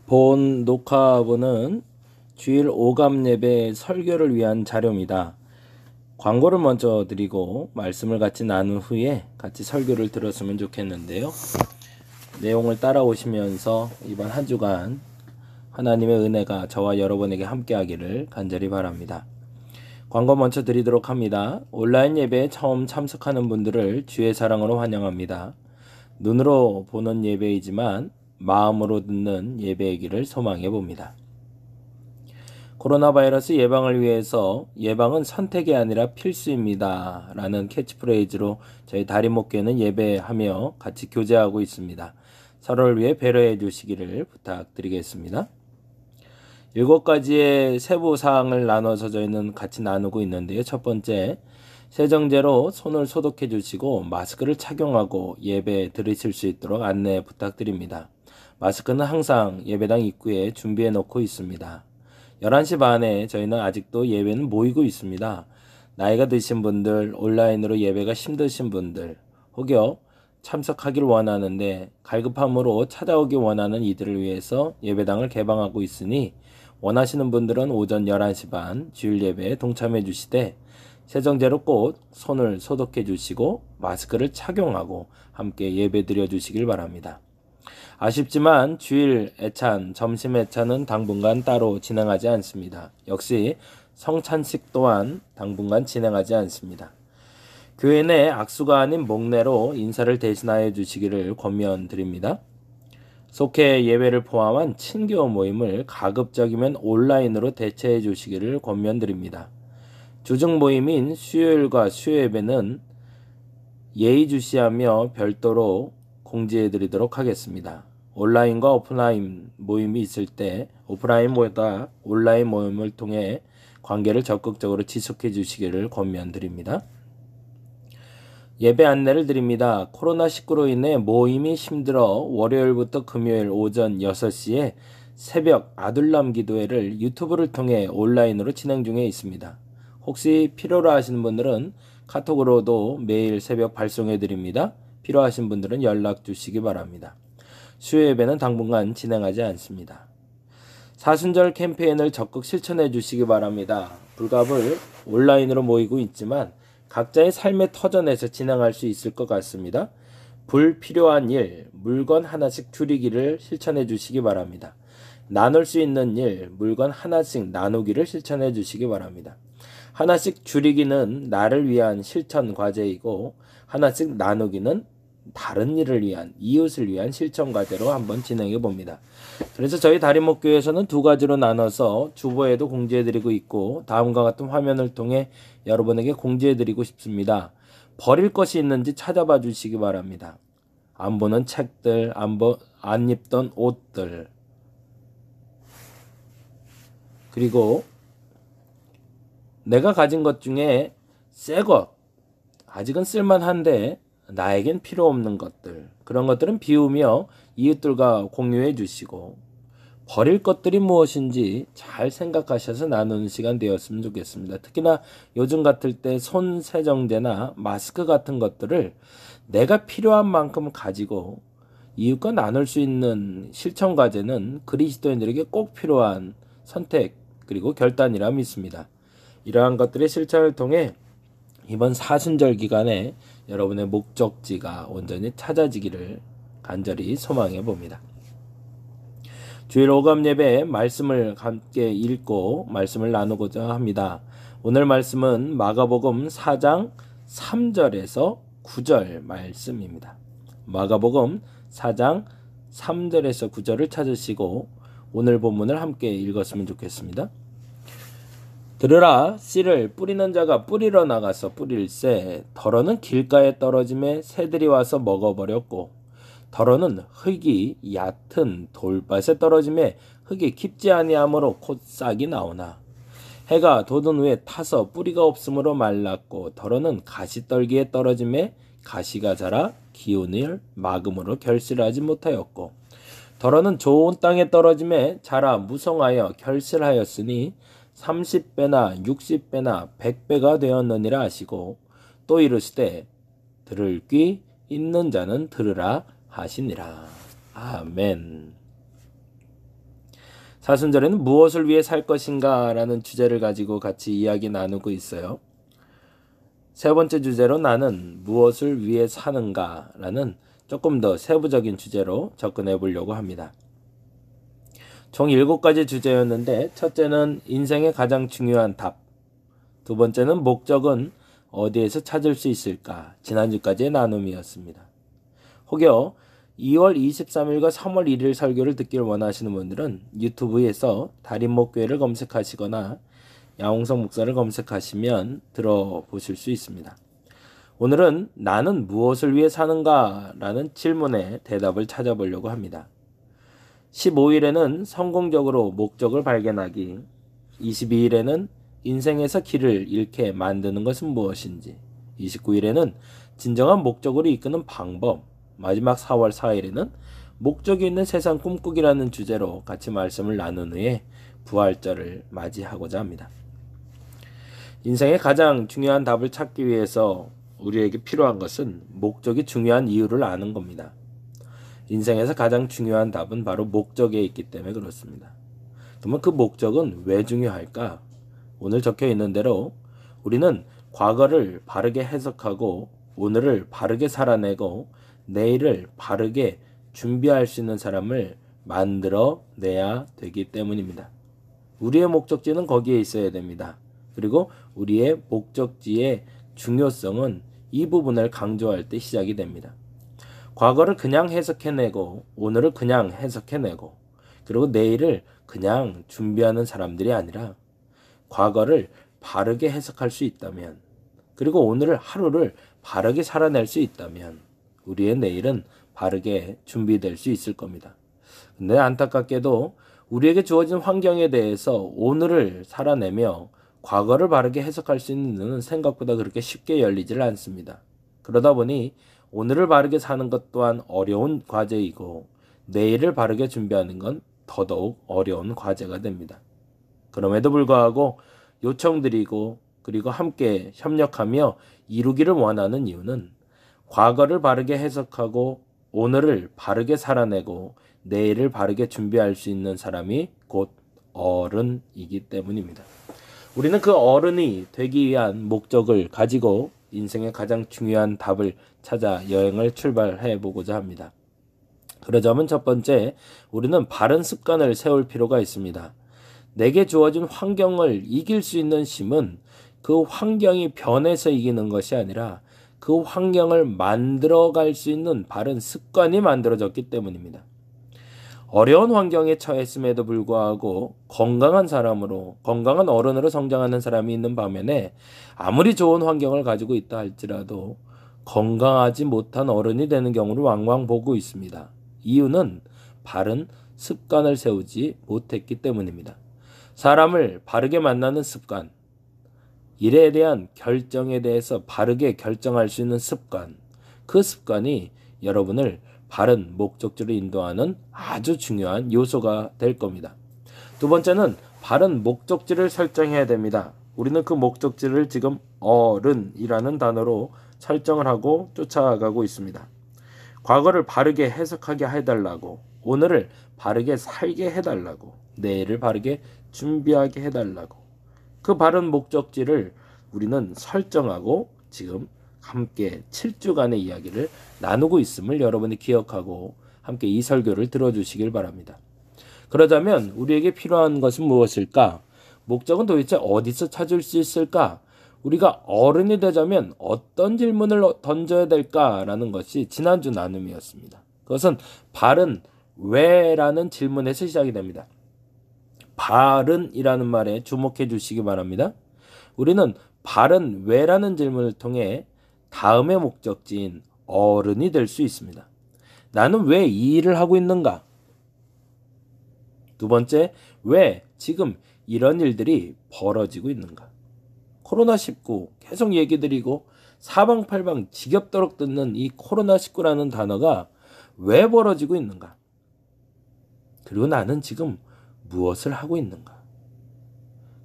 본 녹화본은 주일 오감 예배 설교를 위한 자료입니다. 광고를 먼저 드리고 말씀을 같이 나눈 후에 같이 설교를 들었으면 좋겠는데요. 내용을 따라오시면서 이번 한 주간 하나님의 은혜가 저와 여러분에게 함께하기를 간절히 바랍니다. 광고 먼저 드리도록 합니다. 온라인 예배에 처음 참석하는 분들을 주의 사랑으로 환영합니다. 눈으로 보는 예배이지만 마음으로 듣는 예배이기를 소망해 봅니다. 코로나 바이러스 예방을 위해서 예방은 선택이 아니라 필수입니다. 라는 캐치프레이즈로 저희 다림목교회는 예배하며 같이 교제하고 있습니다. 서로를 위해 배려해 주시기를 부탁드리겠습니다. 7가지의 세부 사항을 나눠서 저희는 같이 나누고 있는데요. 첫 번째, 세정제로 손을 소독해 주시고 마스크를 착용하고 예배 들으실 수 있도록 안내 부탁드립니다. 마스크는 항상 예배당 입구에 준비해 놓고 있습니다. 11시 반에 저희는 아직도 예배는 모이고 있습니다. 나이가 드신 분들, 온라인으로 예배가 힘드신 분들, 혹여 참석하길 원하는데 갈급함으로 찾아오기 원하는 이들을 위해서 예배당을 개방하고 있으니 원하시는 분들은 오전 11시 반 주일 예배에 동참해 주시되 세정제로 꼭 손을 소독해 주시고 마스크를 착용하고 함께 예배 드려 주시길 바랍니다. 아쉽지만 주일 애찬, 점심 애찬은 당분간 따로 진행하지 않습니다. 역시 성찬식 또한 당분간 진행하지 않습니다. 교회 내 악수가 아닌 목례로 인사를 대신하여 주시기를 권면드립니다. 속회 예배를 포함한 친교 모임을 가급적이면 온라인으로 대체해 주시기를 권면드립니다. 주중 모임인 수요일과 수요예배는 예의주시하며 별도로 공지해 드리도록 하겠습니다. 온라인과 오프라인 모임이 있을 때 오프라인보다 온라인 모임을 통해 관계를 적극적으로 지속해 주시기를 권면드립니다. 예배 안내를 드립니다. 코로나19로 인해 모임이 힘들어 월요일부터 금요일 오전 6시에 새벽 아둘람 기도회를 유튜브를 통해 온라인으로 진행 중에 있습니다. 혹시 필요로 하시는 분들은 카톡으로도 매일 새벽 발송해 드립니다. 필요하신 분들은 연락 주시기 바랍니다. 수요 예배는 당분간 진행하지 않습니다. 사순절 캠페인을 적극 실천해 주시기 바랍니다. 불갑을 온라인으로 모이고 있지만 각자의 삶의 터전에서 진행할 수 있을 것 같습니다. 불필요한 일, 물건 하나씩 줄이기를 실천해 주시기 바랍니다. 나눌 수 있는 일, 물건 하나씩 나누기를 실천해 주시기 바랍니다. 하나씩 줄이기는 나를 위한 실천 과제이고 하나씩 나누기는 다른 일을 위한, 이웃을 위한 실천 과제로 한번 진행해 봅니다. 그래서 저희 다림목교회에서는 2가지로 나눠서 주보에도 공지해드리고 있고 다음과 같은 화면을 통해 여러분에게 공지해드리고 싶습니다. 버릴 것이 있는지 찾아봐 주시기 바랍니다. 안 보는 책들, 안 입던 옷들, 그리고 내가 가진 것 중에 새 것, 아직은 쓸만한데 나에겐 필요 없는 것들, 그런 것들은 비우며 이웃들과 공유해 주시고 버릴 것들이 무엇인지 잘 생각하셔서 나누는 시간 되었으면 좋겠습니다. 특히나 요즘 같을 때 손 세정제나 마스크 같은 것들을 내가 필요한 만큼 가지고 이웃과 나눌 수 있는 실천 과제는 그리스도인들에게 꼭 필요한 선택 그리고 결단이라 믿습니다. 이러한 것들의 실천을 통해 이번 사순절 기간에 여러분의 목적지가 온전히 찾아지기를 간절히 소망해 봅니다. 주일 오감 예배에 말씀을 함께 읽고 말씀을 나누고자 합니다. 오늘 말씀은 마가복음 4장 3절에서 9절 말씀입니다. 마가복음 4장 3절에서 9절을 찾으시고 오늘 본문을 함께 읽었으면 좋겠습니다. 들으라, 씨를 뿌리는 자가 뿌리러 나가서 뿌릴새 더러는 길가에 떨어짐에 새들이 와서 먹어버렸고 더러는 흙이 얕은 돌밭에 떨어짐에 흙이 깊지 아니하므로 곧 싹이 나오나 해가 돋은 후에 타서 뿌리가 없으므로 말랐고 더러는 가시떨기에 떨어짐에 가시가 자라 기운을 막음으로 결실하지 못하였고 더러는 좋은 땅에 떨어짐에 자라 무성하여 결실하였으니 30배나 60배나 100배가 되었느니라 하시고 또 이르시되 들을 귀 있는 자는 들으라 하시니라. 아멘. 사순절에는 무엇을 위해 살 것인가 라는 주제를 가지고 같이 이야기 나누고 있어요. 세 번째 주제로 나는 무엇을 위해 사는가 라는 조금 더 세부적인 주제로 접근해 보려고 합니다. 총 7가지 주제였는데 첫째는 인생의 가장 중요한 답, 두 번째는 목적은 어디에서 찾을 수 있을까, 지난주까지의 나눔이었습니다. 혹여 2월 23일과 3월 1일 설교를 듣기를 원하시는 분들은 유튜브에서 달인목교회를 검색하시거나 양홍석 목사를 검색하시면 들어보실 수 있습니다. 오늘은 나는 무엇을 위해 사는가 라는 질문에 대답을 찾아보려고 합니다. 15일에는 성공적으로 목적을 발견하기, 22일에는 인생에서 길을 잃게 만드는 것은 무엇인지, 29일에는 진정한 목적으로 이끄는 방법, 마지막 4월 4일에는 목적이 있는 세상 꿈꾸기라는 주제로 같이 말씀을 나눈 후에 부활절을 맞이하고자 합니다. 인생의 가장 중요한 답을 찾기 위해서 우리에게 필요한 것은 목적이 중요한 이유를 아는 겁니다. 인생에서 가장 중요한 답은 바로 목적에 있기 때문에 그렇습니다. 그러면 그 목적은 왜 중요할까? 오늘 적혀 있는 대로 우리는 과거를 바르게 해석하고 오늘을 바르게 살아내고 내일을 바르게 준비할 수 있는 사람을 만들어내야 되기 때문입니다. 우리의 목적지는 거기에 있어야 됩니다. 그리고 우리의 목적지의 중요성은 이 부분을 강조할 때 시작이 됩니다. 과거를 그냥 해석해내고 오늘을 그냥 해석해내고 그리고 내일을 그냥 준비하는 사람들이 아니라 과거를 바르게 해석할 수 있다면 그리고 오늘을 하루를 바르게 살아낼 수 있다면 우리의 내일은 바르게 준비될 수 있을 겁니다. 근데 안타깝게도 우리에게 주어진 환경에 대해서 오늘을 살아내며 과거를 바르게 해석할 수 있는 눈은 생각보다 그렇게 쉽게 열리질 않습니다. 그러다 보니 오늘을 바르게 사는 것 또한 어려운 과제이고 내일을 바르게 준비하는 건 더더욱 어려운 과제가 됩니다. 그럼에도 불구하고 요청드리고 그리고 함께 협력하며 이루기를 원하는 이유는 과거를 바르게 해석하고 오늘을 바르게 살아내고 내일을 바르게 준비할 수 있는 사람이 곧 어른이기 때문입니다. 우리는 그 어른이 되기 위한 목적을 가지고 인생의 가장 중요한 답을 찾아 여행을 출발해 보고자 합니다. 그러자면 첫 번째, 우리는 바른 습관을 세울 필요가 있습니다. 내게 주어진 환경을 이길 수 있는 힘은 그 환경이 변해서 이기는 것이 아니라 그 환경을 만들어갈 수 있는 바른 습관이 만들어졌기 때문입니다. 어려운 환경에 처했음에도 불구하고 건강한 사람으로, 건강한 어른으로 성장하는 사람이 있는 반면에 아무리 좋은 환경을 가지고 있다 할지라도 건강하지 못한 어른이 되는 경우를 왕왕 보고 있습니다. 이유는 바른 습관을 세우지 못했기 때문입니다. 사람을 바르게 만나는 습관, 일에 대한 결정에 대해서 바르게 결정할 수 있는 습관, 그 습관이 여러분을 바른 목적지로 인도하는 아주 중요한 요소가 될 겁니다. 두 번째는 바른 목적지를 설정해야 됩니다. 우리는 그 목적지를 지금 어른이라는 단어로 설정을 하고 쫓아가고 있습니다. 과거를 바르게 해석하게 해달라고, 오늘을 바르게 살게 해달라고, 내일을 바르게 준비하게 해달라고, 그 바른 목적지를 우리는 설정하고 지금 함께 7주간의 이야기를 나누고 있음을 여러분이 기억하고 함께 이 설교를 들어주시길 바랍니다. 그러자면 우리에게 필요한 것은 무엇일까? 목적은 도대체 어디서 찾을 수 있을까? 우리가 어른이 되자면 어떤 질문을 던져야 될까라는 것이 지난주 나눔이었습니다. 그것은 바른 왜라는 질문에서 시작이 됩니다. 바른이라는 말에 주목해 주시기 바랍니다. 우리는 바른 왜라는 질문을 통해 다음의 목적지인 어른이 될 수 있습니다. 나는 왜 이 일을 하고 있는가? 두 번째, 왜 지금 이런 일들이 벌어지고 있는가? 코로나19 계속 얘기 드리고 사방팔방 지겹도록 듣는 이 코로나19라는 단어가 왜 벌어지고 있는가? 그리고 나는 지금 무엇을 하고 있는가?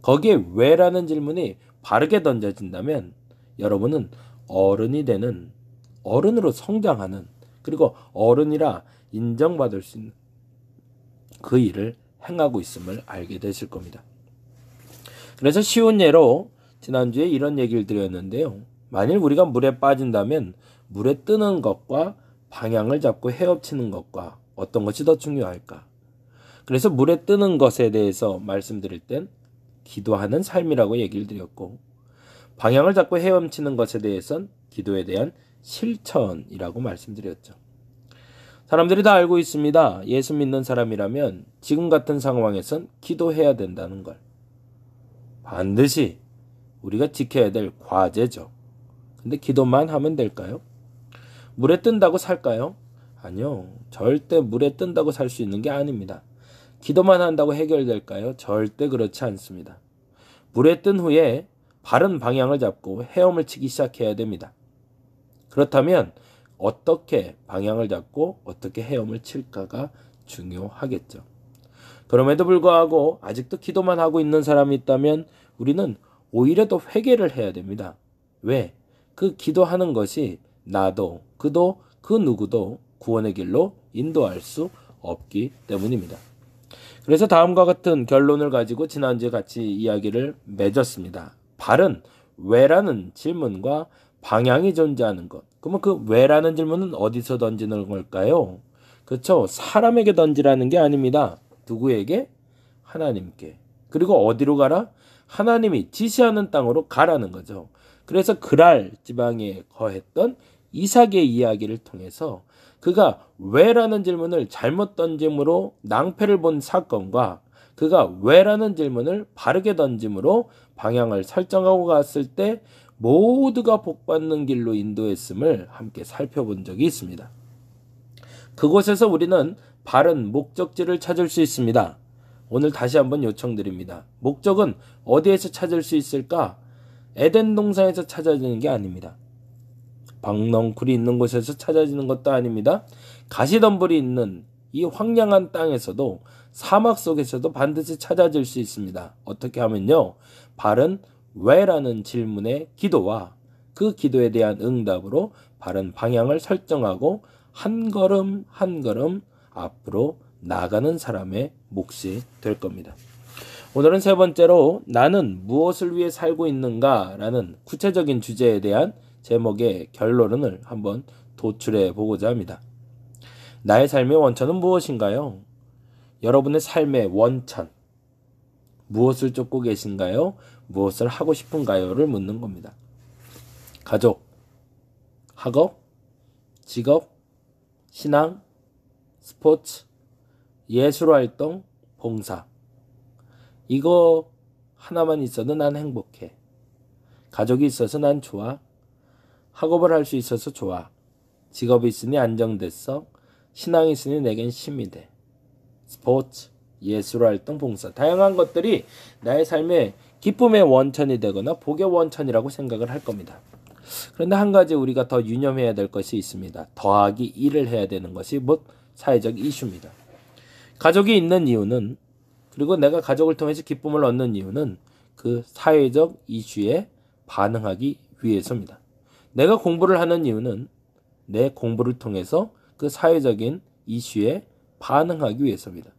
거기에 왜라는 질문이 바르게 던져진다면 여러분은 어른이 되는, 어른으로 성장하는, 그리고 어른이라 인정받을 수 있는 그 일을 행하고 있음을 알게 되실 겁니다. 그래서 쉬운 예로 지난주에 이런 얘기를 드렸는데요. 만일 우리가 물에 빠진다면 물에 뜨는 것과 방향을 잡고 헤엄치는 것과 어떤 것이 더 중요할까? 그래서 물에 뜨는 것에 대해서 말씀드릴 땐 기도하는 삶이라고 얘기를 드렸고, 방향을 잡고 헤엄치는 것에 대해선 기도에 대한 실천이라고 말씀드렸죠. 사람들이 다 알고 있습니다. 예수 믿는 사람이라면 지금 같은 상황에선 기도해야 된다는 걸. 반드시 우리가 지켜야 될 과제죠. 근데 기도만 하면 될까요? 물에 뜬다고 살까요? 아니요. 절대 물에 뜬다고 살 수 있는 게 아닙니다. 기도만 한다고 해결될까요? 절대 그렇지 않습니다. 물에 뜬 후에 바른 방향을 잡고 헤엄을 치기 시작해야 됩니다. 그렇다면 어떻게 방향을 잡고 어떻게 헤엄을 칠까가 중요하겠죠. 그럼에도 불구하고 아직도 기도만 하고 있는 사람이 있다면 우리는 오히려 더 회개를 해야 됩니다. 왜? 그 기도하는 것이 나도 그도 그 누구도 구원의 길로 인도할 수 없기 때문입니다. 그래서 다음과 같은 결론을 가지고 지난주에 같이 이야기를 맺었습니다. 바른 왜라는 질문과 방향이 존재하는 것. 그러면 그 왜라는 질문은 어디서 던지는 걸까요? 그렇죠. 사람에게 던지라는 게 아닙니다. 누구에게? 하나님께. 그리고 어디로 가라? 하나님이 지시하는 땅으로 가라는 거죠. 그래서 그랄 지방에 거했던 이삭의 이야기를 통해서 그가 왜라는 질문을 잘못 던짐으로 낭패를 본 사건과 그가 왜라는 질문을 바르게 던짐으로 방향을 설정하고 갔을 때 모두가 복받는 길로 인도했음을 함께 살펴본 적이 있습니다. 그곳에서 우리는 바른 목적지를 찾을 수 있습니다. 오늘 다시 한번 요청드립니다. 목적은 어디에서 찾을 수 있을까? 에덴 동산에서 찾아지는 게 아닙니다. 박넝쿨이 있는 곳에서 찾아지는 것도 아닙니다. 가시덤불이 있는 이 황량한 땅에서도 사막 속에서도 반드시 찾아질 수 있습니다. 어떻게 하면요. 바른 왜라는 질문의 기도와 그 기도에 대한 응답으로 바른 방향을 설정하고 한 걸음 한 걸음 앞으로 나가는 사람의 몫이 될 겁니다. 오늘은 세 번째로 나는 무엇을 위해 살고 있는가 라는 구체적인 주제에 대한 제목의 결론을 한번 도출해 보고자 합니다. 나의 삶의 원천은 무엇인가요? 여러분의 삶의 원천, 무엇을 쫓고 계신가요? 무엇을 하고 싶은가요?를 묻는 겁니다. 가족, 학업, 직업, 신앙, 스포츠, 예술활동, 봉사. 이거 하나만 있어도 난 행복해. 가족이 있어서 난 좋아. 학업을 할 수 있어서 좋아. 직업이 있으니 안정됐어. 신앙이 있으니 내겐 힘이 돼. 스포츠, 예술활동, 봉사. 다양한 것들이 나의 삶의 기쁨의 원천이 되거나 복의 원천이라고 생각을 할 겁니다. 그런데 한 가지 우리가 더 유념해야 될 것이 있습니다. 더하기 1을 해야 되는 것이 곧 사회적 이슈입니다. 가족이 있는 이유는, 그리고 내가 가족을 통해서 기쁨을 얻는 이유는 그 사회적 이슈에 반응하기 위해서입니다. 내가 공부를 하는 이유는 내 공부를 통해서 그 사회적인 이슈에 반응하기 위해서입니다.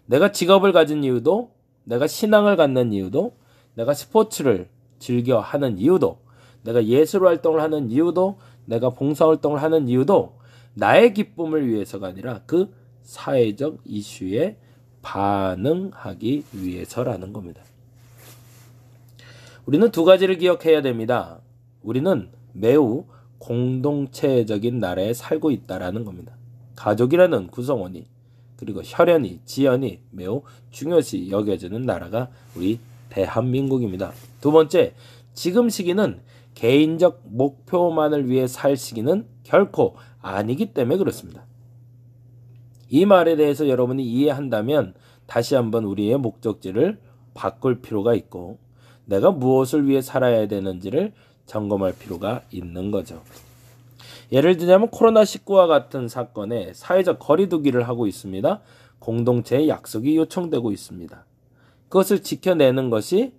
내가 직업을 가진 이유도, 내가 신앙을 갖는 이유도, 내가 스포츠를 즐겨 하는 이유도, 내가 예술활동을 하는 이유도, 내가 봉사활동을 하는 이유도 나의 기쁨을 위해서가 아니라 그 사회적 이슈에 반응하기 위해서라는 겁니다. 우리는 두 가지를 기억해야 됩니다. 우리는 매우 공동체적인 나라에 살고 있다라는 겁니다. 가족이라는 구성원이, 그리고 혈연이, 지연이 매우 중요시 여겨지는 나라가 우리 대한민국입니다. 두 번째, 지금 시기는 개인적 목표만을 위해 살 시기는 결코 아니기 때문에 그렇습니다. 이 말에 대해서 여러분이 이해한다면 다시 한번 우리의 목적지를 바꿀 필요가 있고 내가 무엇을 위해 살아야 되는지를 점검할 필요가 있는 거죠. 예를 들자면 코로나19와 같은 사건에 사회적 거리두기를 하고 있습니다. 공동체의 약속이 요청되고 있습니다. 그것을 지켜내는 것이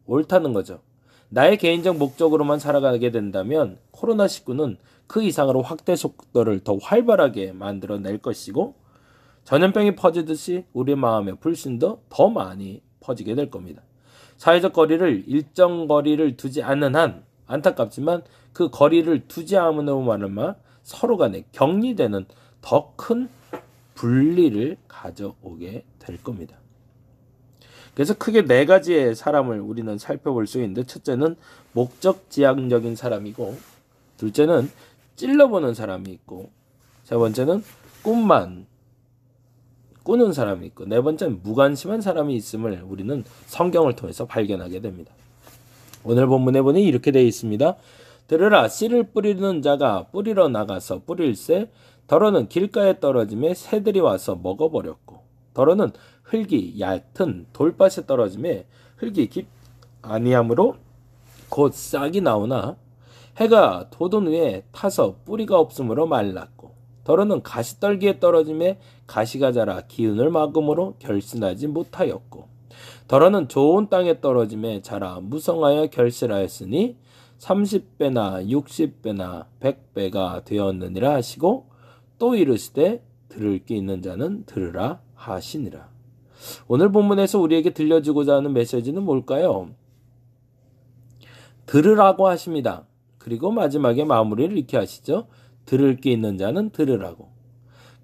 옳다는 거죠. 나의 개인적 목적으로만 살아가게 된다면 코로나19는 그 이상으로 확대 속도를 더 활발하게 만들어낼 것이고 전염병이 퍼지듯이 우리 마음의 불신도 더 많이 퍼지게 될 겁니다. 사회적 거리를 일정 거리를 두지 않는 한 안타깝지만 그 거리를 두지 않으면 말마 서로 간에 격리되는 더 큰 분리를 가져오게 될 겁니다. 그래서 크게 네 가지의 사람을 우리는 살펴볼 수 있는데, 첫째는 목적지향적인 사람이고, 둘째는 찔러보는 사람이 있고, 세 번째는 꿈만 꾸는 사람이 있고, 네 번째는 무관심한 사람이 있음을 우리는 성경을 통해서 발견하게 됩니다. 오늘 본문에 보니 이렇게 되어 있습니다. 들으라, 씨를 뿌리는 자가 뿌리러 나가서 뿌릴새 더러는 길가에 떨어짐에 새들이 와서 먹어버렸고, 더러는 흙이 얕은 돌밭에 떨어짐에 흙이 깊 아니함으로 곧 싹이 나오나 해가 돋은 후에 타서 뿌리가 없으므로 말랐고, 더러는 가시떨기에 떨어짐에 가시가 자라 기운을 막음으로 결실하지 못하였고, 더러는 좋은 땅에 떨어짐에 자라 무성하여 결실하였으니 30배나 60배나 100배가 되었느니라 하시고, 또 이르시되 들을 게 있는 자는 들으라 하시니라. 오늘 본문에서 우리에게 들려주고자 하는 메시지는 뭘까요? 들으라고 하십니다. 그리고 마지막에 마무리를 이렇게 하시죠. 들을 게 있는 자는 들으라고.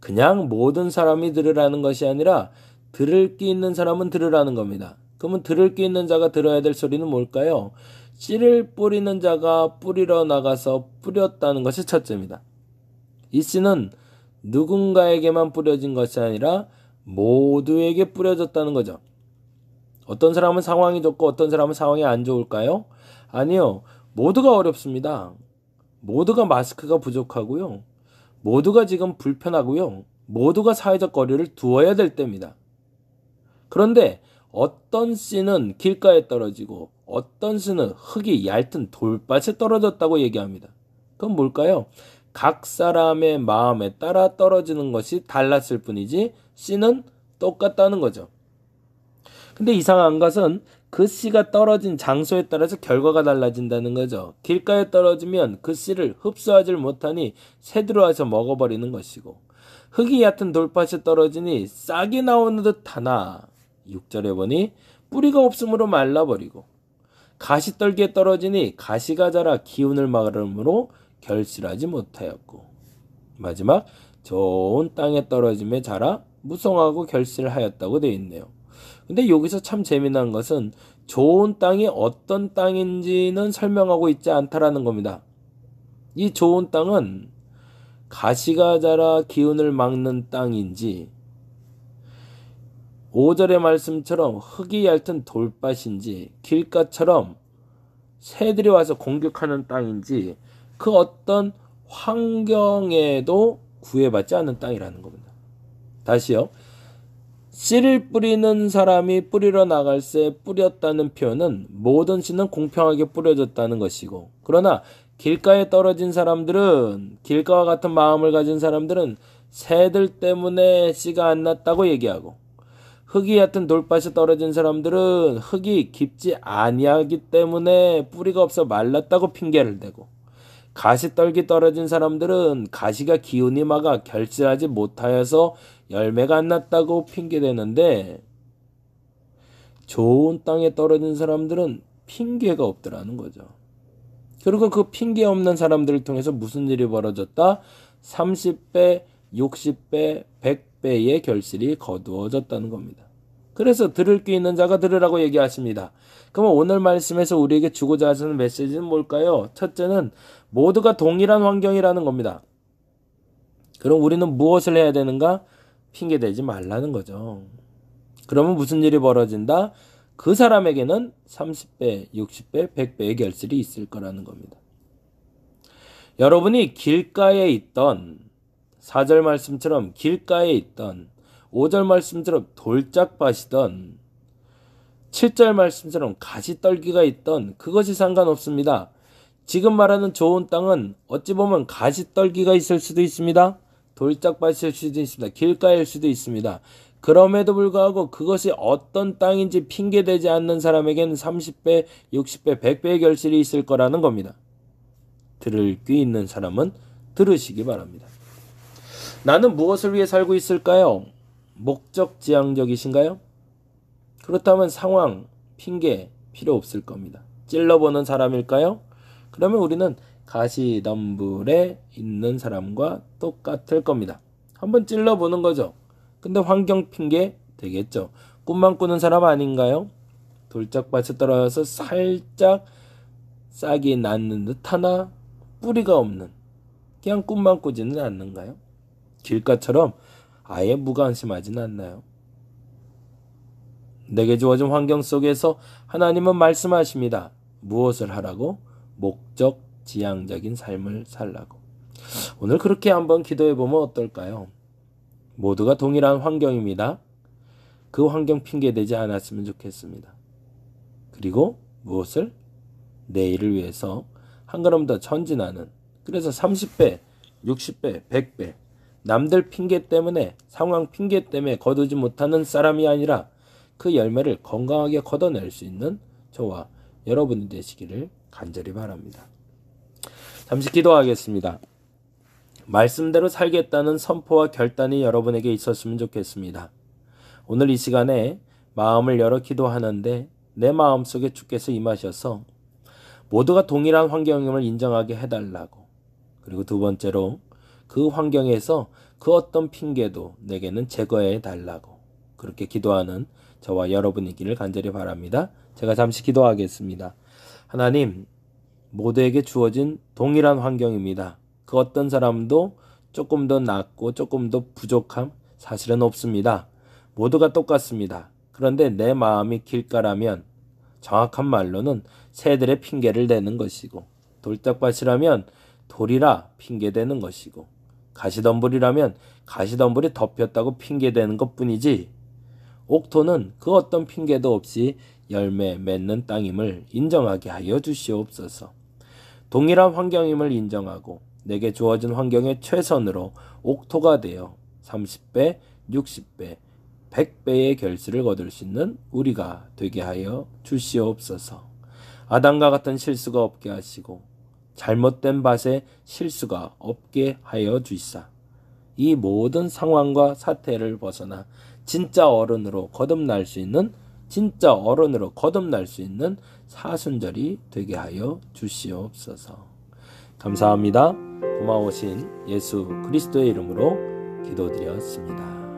그냥 모든 사람이 들으라는 것이 아니라 들을 게 있는 사람은 들으라는 겁니다. 그러면 들을 게 있는 자가 들어야 될 소리는 뭘까요? 씨를 뿌리는 자가 뿌리러 나가서 뿌렸다는 것이 첫째입니다. 이 씨는 누군가에게만 뿌려진 것이 아니라 모두에게 뿌려졌다는 거죠. 어떤 사람은 상황이 좋고 어떤 사람은 상황이 안 좋을까요? 아니요. 모두가 어렵습니다. 모두가 마스크가 부족하고요. 모두가 지금 불편하고요. 모두가 사회적 거리를 두어야 될 때입니다. 그런데 어떤 씨는 길가에 떨어지고 어떤 씨는 흙이 얇은 돌밭에 떨어졌다고 얘기합니다. 그건 뭘까요? 각 사람의 마음에 따라 떨어지는 것이 달랐을 뿐이지 씨는 똑같다는 거죠. 근데 이상한 것은 그 씨가 떨어진 장소에 따라서 결과가 달라진다는 거죠. 길가에 떨어지면 그 씨를 흡수하지 못하니 새들이 와서 먹어버리는 것이고, 흙이 얕은 돌밭에 떨어지니 싹이 나오는 듯 하나 6절에 보니 뿌리가 없으므로 말라버리고, 가시떨기에 떨어지니 가시가 자라 기운을 막음으로 결실하지 못하였고, 마지막 좋은 땅에 떨어짐에 자라 무성하고 결실하였다고 되어 있네요. 근데 여기서 참 재미난 것은 좋은 땅이 어떤 땅인지는 설명하고 있지 않다라는 겁니다. 이 좋은 땅은 가시가 자라 기운을 막는 땅인지, 5절의 말씀처럼 흙이 얇은 돌밭인지, 길가처럼 새들이 와서 공격하는 땅인지, 그 어떤 환경에도 구애받지 않는 땅이라는 겁니다. 다시요. 씨를 뿌리는 사람이 뿌리러 나갈새 뿌렸다는 표현은 모든 씨는 공평하게 뿌려졌다는 것이고, 그러나 길가에 떨어진 사람들은, 길가와 같은 마음을 가진 사람들은 새들 때문에 씨가 안 났다고 얘기하고, 흙이 얕은 돌밭에 떨어진 사람들은 흙이 깊지 아니하기 때문에 뿌리가 없어 말랐다고 핑계를 대고, 가시떨기 떨어진 사람들은 가시가 기운이 막아 결실하지 못하여서 열매가 안 났다고 핑계대는데, 좋은 땅에 떨어진 사람들은 핑계가 없더라는 거죠. 그리고 그 핑계 없는 사람들을 통해서 무슨 일이 벌어졌다? 30배, 60배, 100배의 결실이 거두어졌다는 겁니다. 그래서 들을 게 있는 자가 들으라고 얘기하십니다. 그럼 오늘 말씀에서 우리에게 주고자 하시는 메시지는 뭘까요? 첫째는 모두가 동일한 환경이라는 겁니다. 그럼 우리는 무엇을 해야 되는가? 핑계대지 말라는 거죠. 그러면 무슨 일이 벌어진다? 그 사람에게는 30배, 60배, 100배의 결실이 있을 거라는 겁니다. 여러분이 길가에 있던, 4절 말씀처럼 길가에 있던, 5절 말씀처럼 돌짝밭이던, 7절 말씀처럼 가시떨기가 있던, 그것이 상관없습니다. 지금 말하는 좋은 땅은 어찌 보면 가시떨기가 있을 수도 있습니다. 돌짝밭일 수도 있습니다. 길가일 수도 있습니다. 그럼에도 불구하고 그것이 어떤 땅인지 핑계대지 않는 사람에게는 30배, 60배, 100배의 결실이 있을 거라는 겁니다. 들을 귀 있는 사람은 들으시기 바랍니다. 나는 무엇을 위해 살고 있을까요? 목적지향적이신가요? 그렇다면 상황, 핑계 필요 없을 겁니다. 찔러보는 사람일까요? 그러면 우리는 가시덤불에 있는 사람과 똑같을 겁니다. 한번 찔러보는 거죠. 근데 환경 핑계 되겠죠. 꿈만 꾸는 사람 아닌가요? 돌짝밭에 떨어져서 살짝 싹이 났는 듯 하나 뿌리가 없는, 그냥 꿈만 꾸지는 않는가요? 길가처럼 아예 무관심하지는 않나요? 내게 주어진 환경 속에서 하나님은 말씀하십니다. 무엇을 하라고? 목적지향적인 삶을 살라고. 오늘 그렇게 한번 기도해보면 어떨까요? 모두가 동일한 환경입니다. 그 환경 핑계대지 않았으면 좋겠습니다. 그리고 무엇을? 내일을 위해서 한 걸음 더 전진하는, 그래서 30배, 60배, 100배 남들 핑계 때문에, 상황 핑계 때문에 거두지 못하는 사람이 아니라 그 열매를 건강하게 걷어낼 수 있는 저와 여러분이 되시기를 간절히 바랍니다. 잠시 기도하겠습니다. 말씀대로 살겠다는 선포와 결단이 여러분에게 있었으면 좋겠습니다. 오늘 이 시간에 마음을 열어 기도하는데 내 마음속에 주께서 임하셔서 모두가 동일한 환경임을 인정하게 해달라고, 그리고 두 번째로 그 환경에서 그 어떤 핑계도 내게는 제거해 달라고, 그렇게 기도하는 저와 여러분이기를 간절히 바랍니다. 제가 잠시 기도하겠습니다. 하나님, 모두에게 주어진 동일한 환경입니다. 그 어떤 사람도 조금 더 낫고 조금 더 부족함 사실은 없습니다. 모두가 똑같습니다. 그런데 내 마음이 길가라면, 정확한 말로는 새들의 핑계를 대는 것이고, 돌짝밭이라면 돌이라 핑계대는 것이고, 가시덤불이라면 가시덤불이 덮였다고 핑계대는 것뿐이지, 옥토는 그 어떤 핑계도 없이 열매 맺는 땅임을 인정하게 하여 주시옵소서. 동일한 환경임을 인정하고 내게 주어진 환경의 최선으로 옥토가 되어 30배, 60배, 100배의 결실을 거둘 수 있는 우리가 되게 하여 주시옵소서. 아담과 같은 실수가 없게 하시고 잘못된 밭에 실수가 없게 하여 주시사 이 모든 상황과 사태를 벗어나 진짜 어른으로 거듭날 수 있는, 진짜 어른으로 거듭날 수 있는 사순절이 되게 하여 주시옵소서. 감사합니다. 고마우신 예수 그리스도의 이름으로 기도드렸습니다.